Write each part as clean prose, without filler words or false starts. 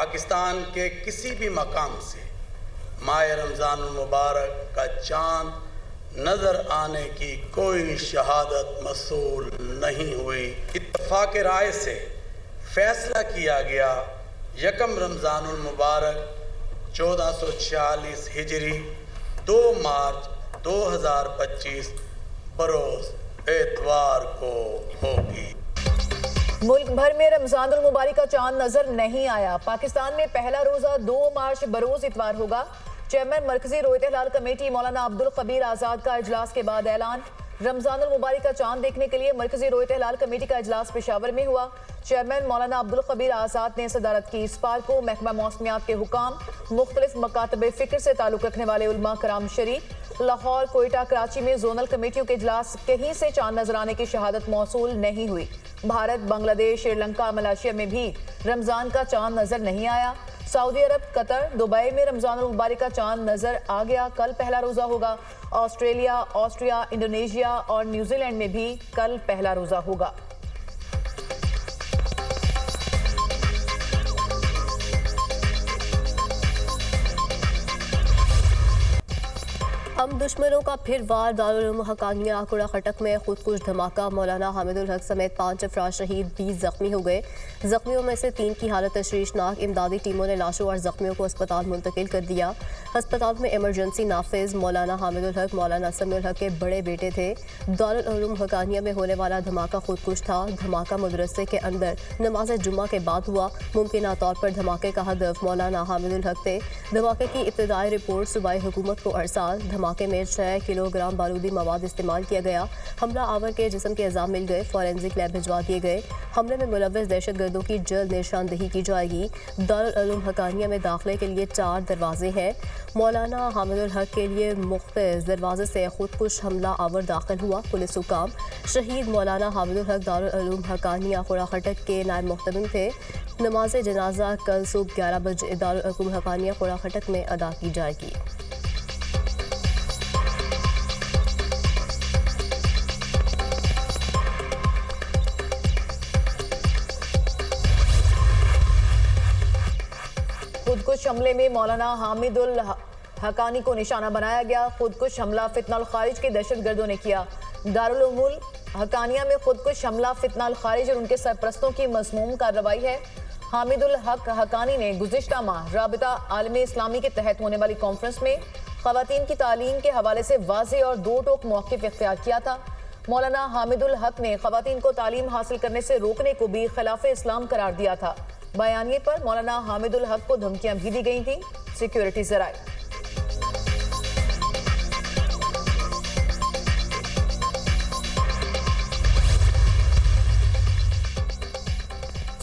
पाकिस्तान के किसी भी मकाम से माह रमज़ान मुबारक का चाँद नज़र आने की कोई शहादत मसूल नहीं हुई। इत्तफ़ाक़ राय से फैसला किया गया यकम रमज़ान मुबारक 1446 हिजरी 2 मार्च 2025 बरोज़ एतवार को होगी। मुल्क भर में रमजानुल मुबारक का चांद नजर नहीं आया। पाकिस्तान में पहला रोजा 2 मार्च बरोज इतवार होगा। चेयरमैन मरकजी रोयत हिलाल कमेटी मौलाना अब्दुल कबीर आजाद का इजलास के बाद ऐलान। रमजानुल मुबारक का चांद देखने के लिए मरकजी रोयत हिलाल कमेटी का इजलास पेशावर में हुआ। चेयरमैन मौलाना अब्दुल कबीर आजाद ने सदारत की। इस पार को महकमा मौसमियात के हुकाम, मुख्तलिफ मकातब फिक्र से ताल्लुक रखने वाले उलमा कराम शरीक। लाहौर, कोयटा, कराची में जोनल कमेटियों के इजलास कहीं से चांद नजर आने की शहादत मौसूल नहीं हुई। भारत, बांग्लादेश, श्रीलंका, मलेशिया में भी रमजान का चांद नजर नहीं आया। सऊदी अरब, कतर, दुबई में रमजानुल मुबारक का चांद नजर आ गया। कल पहला रोजा होगा। ऑस्ट्रेलिया, ऑस्ट्रिया, इंडोनेशिया और न्यूजीलैंड में भी कल पहला रोजा होगा। हम दुश्मनों का फिर वार। दारुल उलूम हकानिया कुड़ा खटक में खुदकुश धमाका। मौलाना हामिदुल हक समेत 5 अफराद शहीद, 20 जख्मी हो गए। जख्मियों में से 3 की हालत तशवीशनाक। इमदादी टीमों ने लाशों और जख्मियों को अस्पताल मुंतकिल कर दिया। अस्पताल में इमरजेंसी नाफिज। मौलाना हामिदुल हक मौलाना समीउल हक के बड़े बेटे थे। दारुल उलूम हकानिया में होने वाला धमाका खुदकुश था। धमाका मदरसे के अंदर नमाज जुम्मा के बाद हुआ। मुमकिन तौर पर धमाके का हदफ मौलाना हामिदुल हक थे। धमाके की इब्तदाई रिपोर्ट सूबाई हुकूमत को अरसाल। धमाके में 6 किलोग्राम बारूदी मवाद इस्तेमाल किया गया। हमला आवर के जिस्म के अज़ाम मिल गए, फॉरेंसिक लैब भिजवा दिए गए। हमले में मुलव्वस दहशतगर्दों की जल्द निशानदेही की जाएगी। दारुल उलूम हकानिया में दाखिले के लिए 4 दरवाजे हैं। मौलाना हामिदुल हक के लिए मुख्तलिफ दरवाजे से खुदकुश हमला आवर दाखिल हुआ। पुलिस हुकाम शहीद मौलाना हामिदुल हक दारुल उलूम हकानिया खुड़ा खटक के नायब मुख्तमिम थे। नमाज जनाजा कल सुबह 11 बजे दारुल उलूम हकानिया खुड़ा खटक में अदा की जाएगी। खुदकुश हमले में मौलाना हामिदुल हकानी को निशाना बनाया गया। खुदकुश हमला फितनाल खारिज के दहशतगर्दों ने किया। दारुल उलूम हकानिया में खुदकुश हमला फितनाल खारिज और उनके सरपरस्तों की मज़मूम कार्रवाई है। हामिदुल हक हकानी ने गुज़िश्ता माह राबिता आलमे इस्लामी के तहत होने वाली कॉन्फ्रेंस में ख़वातीन की तालीम के हवाले से वाज़ेह और दो टोक मौक़िफ़ इख्तियार किया था। मौलाना हामिदुल हक ने ख़वातीन को तालीम हासिल करने से रोकने को भी खिलाफ़े इस्लाम करार दिया था। बयानिए पर मौलाना हामिदुल हक को धमकियां भी दी गई थीं। सिक्योरिटी ज़राए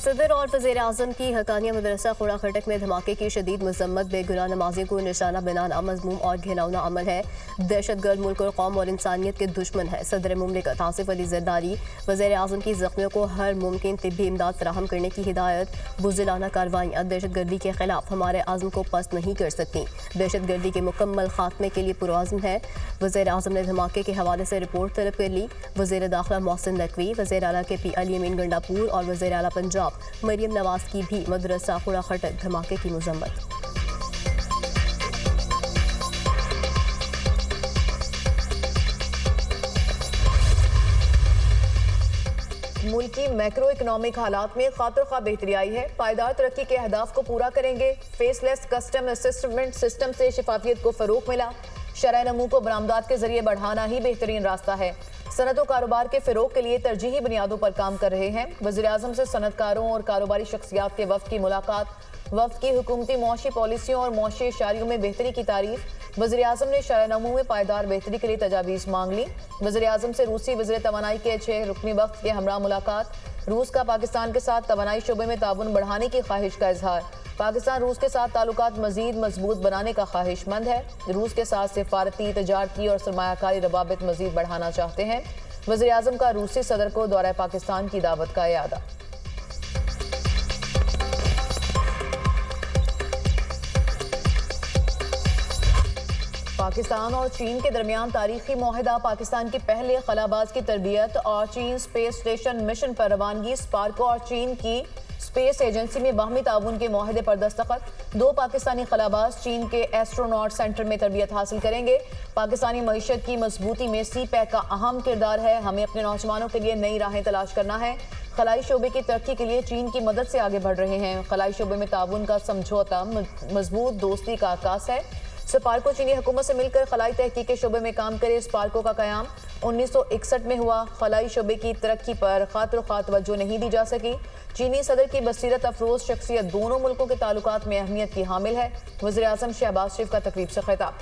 सदर और वज़ीर आज़म की हकानिया मदरसा खुड़ा खटक में धमाके की शदीद मजम्मत। बेगुनाह नमाजियों को निशाना बनाना मज़मूम और घिनौना अमल है। दहशतगर्द मुल्क और कौम और इंसानियत के दुश्मन है। सदर मुमलिकत आसिफ अली ज़रदारी वज़ीर आज़म की ज़ख्मियों को हर मुमकिन तिब्बी इमदाद फराहम करने की हिदायत। बुज़दिलाना कार्रवाइयाँ दहशतगर्दी के खिलाफ हमारे आज़म को पस्त नहीं कर सकती। दहशतगर्दी के मुकम्मल खात्मे के लिए पुरआज़म है। वज़ीर आज़म ने धमाके के हवाले से रिपोर्ट तलब कर ली। वज़ीर दाखिला मोहसिन नकवी, वज़ीर आला के पी अली अमीन गंडापुर और वज़ीर आला पंजाब मरियम नवाज की भी मदरसा खुड़ा खटक धमाके की मजम्मत। मुल्की मैक्रो इकनॉमिक हालात में खातिर खा बेहतरी आई है। पायदार तरक्की के अहदाफ को पूरा करेंगे। फेसलेस कस्टम असिस्टमेंट सिस्टम से शफाफियत को फरोग मिला। शरह नमू को बरामदात के जरिए बढ़ाना ही बेहतरीन रास्ता है। सनत व कारोबार के फ़रोग के लिए तरजीही बुनियादों पर काम कर रहे हैं। वज़ीर आज़म से सनतकारों और कारोबारी शख्सियात के वफ़द की मुलाकात। वफ़द की हुकूमती मुआशी पॉलिसियों और मुआशी इशारियों में बेहतरी की तारीफ। वज़ीर आज़म ने शरह नमू में पायदार बेहतरी के लिए तजावीज़ मांग ली। वज़ीर आज़म से रूसी वज़ीर तवानाई के 6 रुकनी वफ़द के हमरा मुलाकात। रूस का पाकिस्तान के साथ तवानाई शोबे में ताउन बढ़ाने की ख्वाहिश का इजहार। पाकिस्तान रूस के साथ ताल्लुकात मज़ीद मजबूत बनाने का ख्वाहिशमंद है। रूस के साथ सिफारती, तजारती और सरमायाकारी रवाबित मज़ीद बढ़ाना चाहते हैं। वज़ीर आज़म का रूसी सदर को दौरा पाकिस्तान की दावत का इयादा। पाकिस्तान और चीन के दरमियान तारीखी मुआहदा। पाकिस्तान के पहले खलाबाज की तरबियत और चीन स्पेस स्टेशन मिशन पर रवानगी। स्पार्को और चीन की स्पेस एजेंसी में बाहमी ताउन के मुआहदे पर दस्तखत। 2 पाकिस्तानी खलाबाज चीन के एस्ट्रोनॉट सेंटर में तरबियत हासिल करेंगे। पाकिस्तानी मईशत की मजबूती में CPEC का अहम किरदार है। हमें अपने नौजवानों के लिए नई राहें तलाश करना है। खलाई शोबे की तरक्की के लिए चीन की मदद से आगे बढ़ रहे हैं। खलाई शोबे में ताउन का समझौता मजबूत दोस्ती का आकाश है। स्पार्को चीनी हुकूमत से मिलकर खलाई तहकीक के शोबे में काम करे। स्पार्को का कयाम 1961 में हुआ। खलाई शोबे की तरक्की पर खातिर ख्वाह तवज्जो नहीं दी जा सकी। चीनी सदर की बसीरत अफरोज शख्सियत दोनों मुल्कों के ताल्लुकात में अहमियत की हामिल है। वज़ीर आज़म शहबाज शरीफ का तकरीब से खिताब।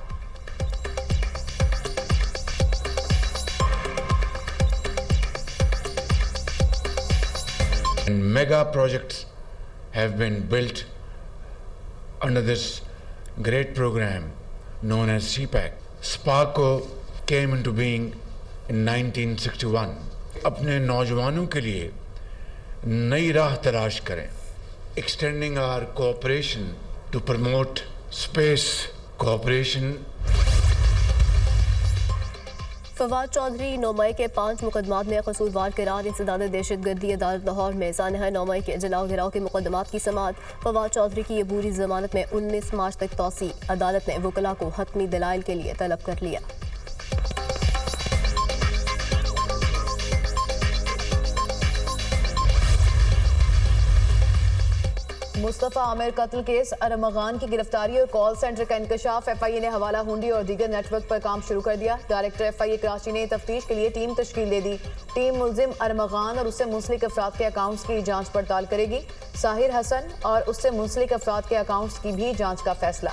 Mega projects have been built under this great program known as CPEC. Sparco came into being in 1961. अपने नौजवानों के लिए नई राह तलाश करें. Extending our cooperation to promote space cooperation. Fawad Chaudhary 9 मई के 5 मुकदमात में कसूरवार करार इंसदाद दहशतगर्दी अदालत लाहौर में सानहा 9 मई के जलाओ गिराव के मुकदमात की समाअत। फवाद चौधरी की अबूरी जमानत में 19 मार्च तक तौसी। अदालत ने वकला को हतमी दलाइल के लिए तलब कर लिया। मुस्तफ़ा आमिर कत्ल केस, अरमगान की गिरफ्तारी और कॉल सेंटर का इंकशाफ। FIA ने हवाला हुंडी और दीगर नेटवर्क पर काम शुरू कर दिया। डायरेक्टर FIA कराची ने तफ्तीश के लिए टीम तश्कील दे दी। टीम मुल्जिम अरमगान और उससे मुंसलिक अफराद के अकाउंट्स की जांच पड़ताल करेगी। साहिर हसन और उससे मुंसलिक अफराद के अकाउंट्स की भी जांच का फैसला।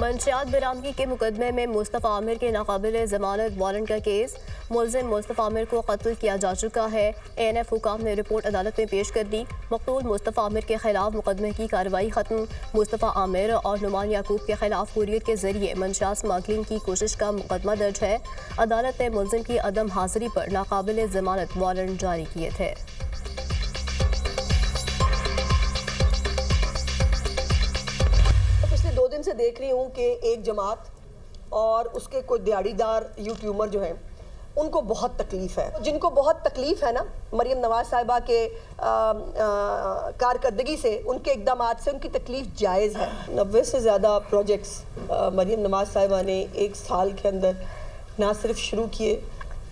मंशियात बरामदगी के मुकदमे में मुस्तफ़ा आमिर के नाकाबिल जमानत वारंट का केस। मुल्जिम मुस्तफ़ा आमिर को कत्ल किया जा चुका है। ANF हुकाम ने रिपोर्ट अदालत में पेश कर दी। मकतूल मुस्तफ़ा आमिर के खिलाफ मुकदमे की कार्रवाई खत्म। मुस्तफ़ा आमिर और नुमान याकूब के खिलाफ कुरियर के जरिए मंशियात स्मगलिंग की कोशिश का मुकदमा दर्ज है। अदालत ने मुल्जिम की अदम हाजिरी पर नाकाबिल जमानत वारंट जारी किए थे। पिछले 2 दिन से देख रही हूँ कि एक जमात और उसके कोई दिहाड़ीदार यूट्यूबर जो हैं उनको बहुत तकलीफ है। जिनको बहुत तकलीफ है ना मरीम नवाज साहिबा के कारकर्दगी से, उनके इक़दामात से उनकी तकलीफ जायज़ है। 90 से ज़्यादा प्रोजेक्ट्स मरीम नवाज साहिबा ने 1 साल के अंदर ना सिर्फ शुरू किए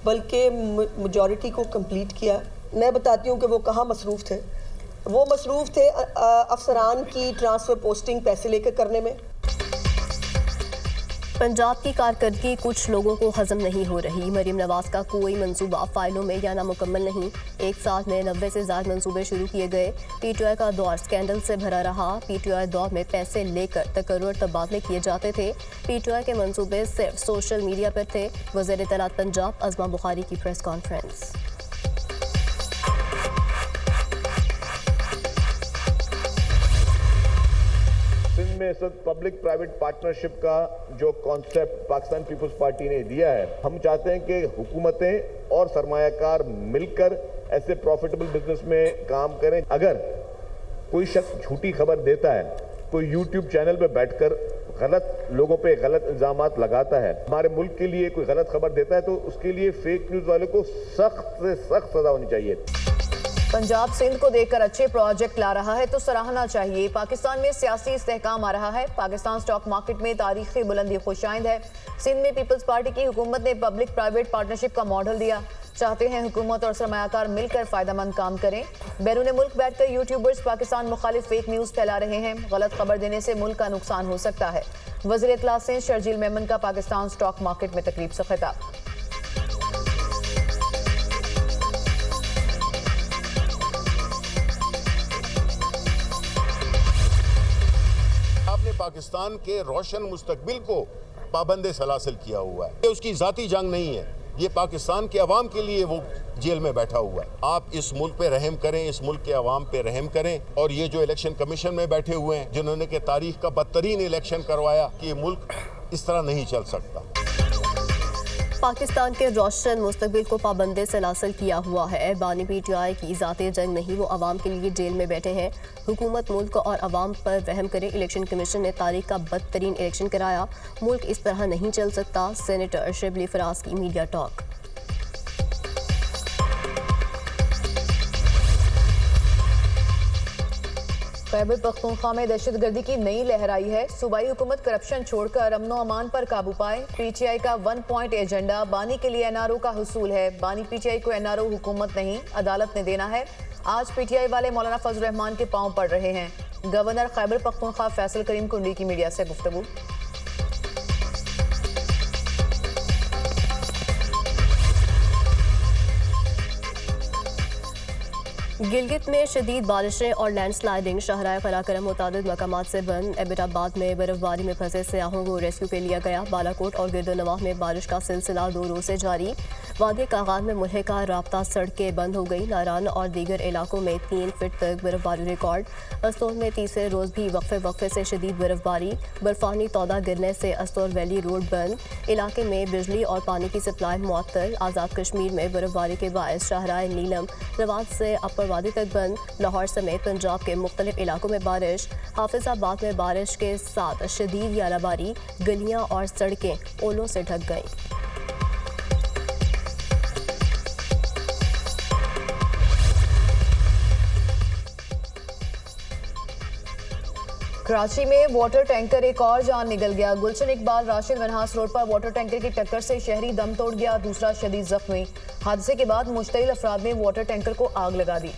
बल्कि मेजॉरिटी को कंप्लीट किया। मैं बताती हूँ कि वो कहाँ मसरूफ़ थे। वो मसरूफ़ थे अफसरान की ट्रांसफ़र पोस्टिंग पैसे लेकर करने में। पंजाब की कारकर्दगी कुछ लोगों को हजम नहीं हो रही। मरीम नवाज का कोई मंसूबा फाइलों में या नामुकम्मल नहीं। 1 साल में 90 से ज़्यादा मंसूबे शुरू किए गए। PTI का दौर स्कैंडल से भरा रहा। PTI दौर में पैसे लेकर तकर्रुर तबादले किए जाते थे। PTI के मंसूबे सिर्फ सोशल मीडिया पर थे। वज़ीर इत्तलात पंजाब अज़मा बुखारी की प्रेस कॉन्फ्रेंस। सिंध में इस वक्त पब्लिक प्राइवेट पार्टनरशिप का जो कॉन्सेप्ट पाकिस्तान पीपल्स पार्टी ने दिया है, हम चाहते हैं कि हुकूमतें और सरमायाकार मिलकर ऐसे प्रॉफिटेबल बिजनेस में काम करें। अगर कोई शख्स झूठी खबर देता है, कोई YouTube चैनल पे बैठकर गलत लोगों पे गलत इल्जामात लगाता है, हमारे मुल्क के लिए कोई गलत खबर देता है, तो उसके लिए फेक न्यूज़ वाले को सख्त से सख्त सजा होनी चाहिए। पंजाब सिंध को देखकर अच्छे प्रोजेक्ट ला रहा है तो सराहना चाहिए। पाकिस्तान में सियासी इस्तेहकाम आ रहा है। पाकिस्तान स्टॉक मार्केट में तारीखी बुलंदी खुशाइंद है। सिंध में पीपल्स पार्टी की हुकूमत ने पब्लिक प्राइवेट पार्टनरशिप का मॉडल दिया। चाहते हैं हुकूमत और सरमायाकार मिलकर फायदेमंद काम करें। बैरून मुल्क बैठकर यूट्यूबर्स पाकिस्तान मुखालिफ फेक न्यूज़ फैला रहे हैं। गलत खबर देने से मुल्क का नुकसान हो सकता है। वज़ीर इत्तलात सिंध शर्जील मेमन का पाकिस्तान स्टॉक मार्केट में तकरीब से खिताब। पाकिस्तान के रोशन मुस्तकबिल को पाबंदे सलासिल किया हुआ है। ये उसकी जाती जंग नहीं है, ये पाकिस्तान के अवाम के लिए वो जेल में बैठा हुआ है। आप इस मुल्क पे रहम करें, इस मुल्क के अवाम पे रहम करें। और ये जो इलेक्शन कमीशन में बैठे हुए हैं, जिन्होंने के तारीख का बदतरीन इलेक्शन करवाया, कि ये मुल्क इस तरह नहीं चल सकता। पाकिस्तान के रोशन मुस्तकबिल को पाबंदी से हासिल किया हुआ है। बानी पीटीआई की ज़ाती जंग नहीं, वो अवाम के लिए जेल में बैठे हैं। हुकूमत मुल्क और अवाम पर रहम करे। इलेक्शन कमीशन ने तारीख का बदतरीन इलेक्शन कराया। मुल्क इस तरह नहीं चल सकता। सेनेटर शिबली फराज की मीडिया टॉक। खैबर पख्तूनख्वा में दहशतगर्दी की नई लहर आई है। सूबाई हुकूमत करप्शन छोड़कर अमनो अमान पर काबू पाए। पीटीआई का 1 पॉइंट एजेंडा बानी के लिए एनआरओ का हुसूल है। बानी पीटीआई को एनआरओ हुकूमत नहीं, अदालत ने देना है। आज पीटीआई वाले मौलाना फजल रहमान के पांव पड़ रहे हैं। गवर्नर खैबर पख्तूनख्वा फैसल करीम कुंडी की मीडिया से गुफ्तगू। गिलगित में शदीद बारिशें और लैंडस्लाइडिंग। शाहराह कराकरम मुतादिद मकामात से बंद। एबटाबाद में बर्फबारी में फंसे सयाहों को रेस्क्यू पे लिया गया। बालाकोट और गिरदोनवाह में बारिश का सिलसिला 2 रोज से जारी। वादी कागान में मुल्हिका राब्ता सड़कें बंद हो गई। नारान और दीगर इलाकों में 3 फीट तक बर्फबारी रिकॉर्ड। अस्तोर में तीसरे रोज भी वक्फे से शदीद बर्फबारी। बर्फानी तौदा गिरने से अस्तोर वैली रोड बंद। इलाके में बिजली और पानी की सप्लाई मुअत्तल। आज़ाद कश्मीर में बर्फबारी के बायस शाहराह नीलम रवात से अपर वादी तक बंद। लाहौर समेत पंजाब के मुख्तलिफ इलाकों में बारिश। हाफिजाबाद में बारिश के साथ शदीद यालाबारी। गलियां और सड़कें ओलों से ढक गईं। कराची में वाटर टैंकर एक और जान निकल गया। गुलशन इकबाल राशिद मनहास रोड पर वाटर टैंकर की टक्कर से शहरी दम तोड़ गया, दूसरा शदीद जख्मी। हादसे के बाद मुश्तइल अफराद ने वाटर टैंकर को आग लगा दी।